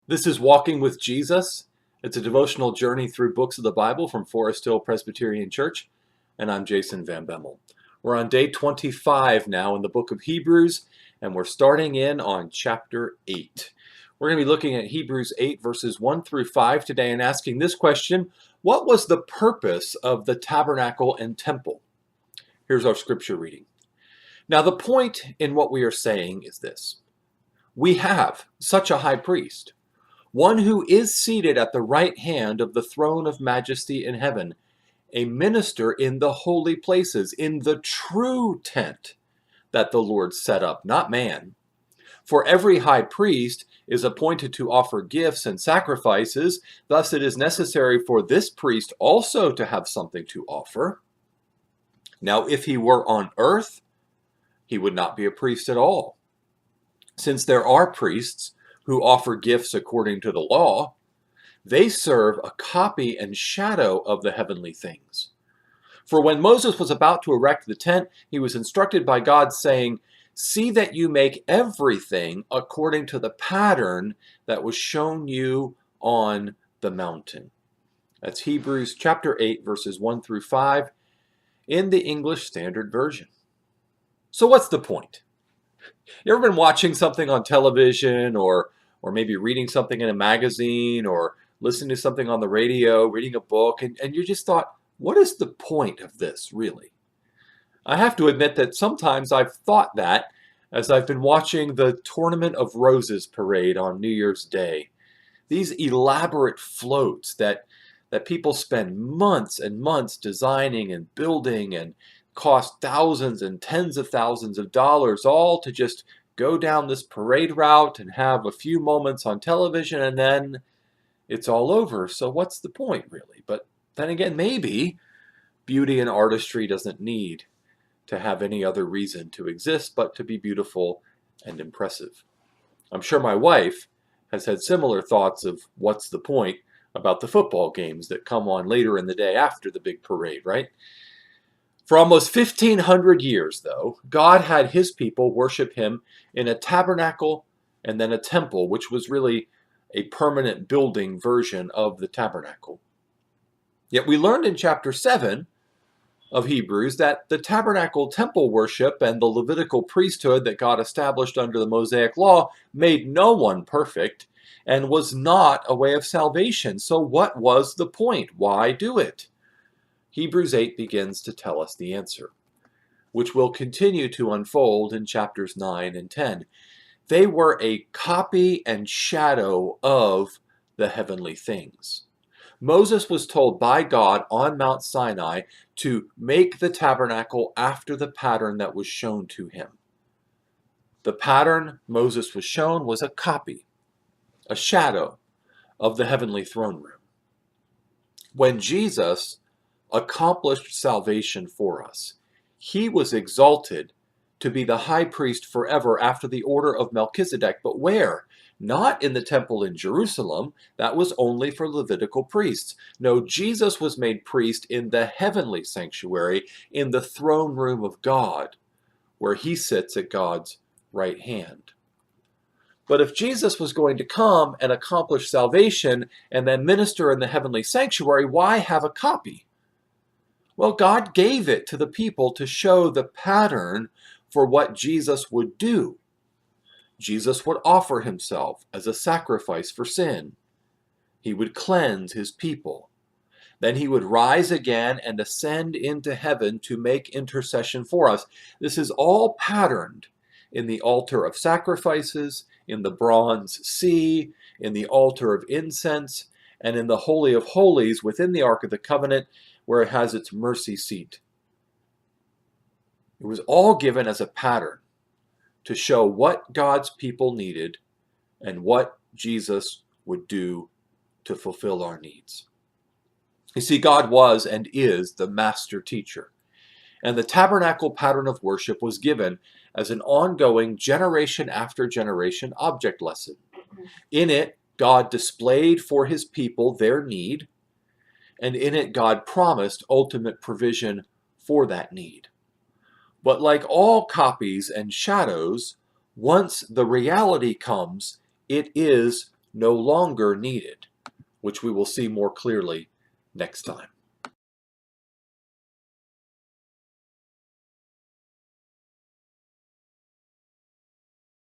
This is Walking with Jesus. It's a devotional journey through books of the Bible from Forest Hill Presbyterian Church, and I'm Jason Van Bemmel. We're on day 25 now in the book of Hebrews, and we're starting in on chapter 8. We're going to be looking at Hebrews 8 verses 1 through 5 today and asking this question: what was the purpose of the tabernacle and temple? Here's our scripture reading. Now, the point in what we are saying is this: we have such a high priest, one who is seated at the right hand of the throne of majesty in heaven, a minister in the holy places, in the true tent that the Lord set up, not man. For every high priest is appointed to offer gifts and sacrifices, thus it is necessary for this priest also to have something to offer. Now, if he were on earth, he would not be a priest at all, since there are priests who offer gifts according to the law. They serve a copy and shadow of the heavenly things. For when Moses was about to erect the tent, he was instructed by God, saying, "See that you make everything according to the pattern that was shown you on the mountain." That's Hebrews chapter 8, verses 1 through 5 in the English Standard Version. So what's the point? You ever been watching something on television or maybe reading something in a magazine or listening to something on the radio, reading a book, and you just thought, what is the point of this, really? I have to admit that sometimes I've thought that as I've been watching the Tournament of Roses parade on New Year's Day. These elaborate floats that people spend months and months designing and building and cost thousands and tens of thousands of dollars, all to just go down this parade route and have a few moments on television, and then it's all over. So what's the point, really? But then again, maybe beauty and artistry doesn't need to have any other reason to exist but to be beautiful and impressive. I'm sure my wife has had similar thoughts of what's the point about the football games that come on later in the day after the big parade, right? For almost 1,500 years, though, God had his people worship him in a tabernacle and then a temple, which was really a permanent building version of the tabernacle. Yet we learned in chapter 7 of Hebrews that the tabernacle temple worship and the Levitical priesthood that God established under the Mosaic law made no one perfect and was not a way of salvation. So what was the point? Why do it? Hebrews 8 begins to tell us the answer, which will continue to unfold in chapters 9 and 10. They were a copy and shadow of the heavenly things. Moses was told by God on Mount Sinai to make the tabernacle after the pattern that was shown to him. The pattern Moses was shown was a copy, a shadow of the heavenly throne room. When Jesus accomplished salvation for us, he was exalted to be the high priest forever after the order of Melchizedek. But where? Not in the temple in Jerusalem. That was only for Levitical priests. No, Jesus was made priest in the heavenly sanctuary, in the throne room of God, where he sits at God's right hand. But if Jesus was going to come and accomplish salvation and then minister in the heavenly sanctuary, why have a copy? Well, God gave it to the people to show the pattern for what Jesus would do. Jesus would offer himself as a sacrifice for sin. He would cleanse his people. Then he would rise again and ascend into heaven to make intercession for us. This is all patterned in the altar of sacrifices, in the bronze sea, in the altar of incense, and in the Holy of Holies within the Ark of the Covenant, where it has its mercy seat. It was all given as a pattern to show what God's people needed and what Jesus would do to fulfill our needs. You see, God was and is the master teacher, and the tabernacle pattern of worship was given as an ongoing generation after generation object lesson. In it, God displayed for his people their need, and in it God promised ultimate provision for that need. But like all copies and shadows, once the reality comes, it is no longer needed, which we will see more clearly next time.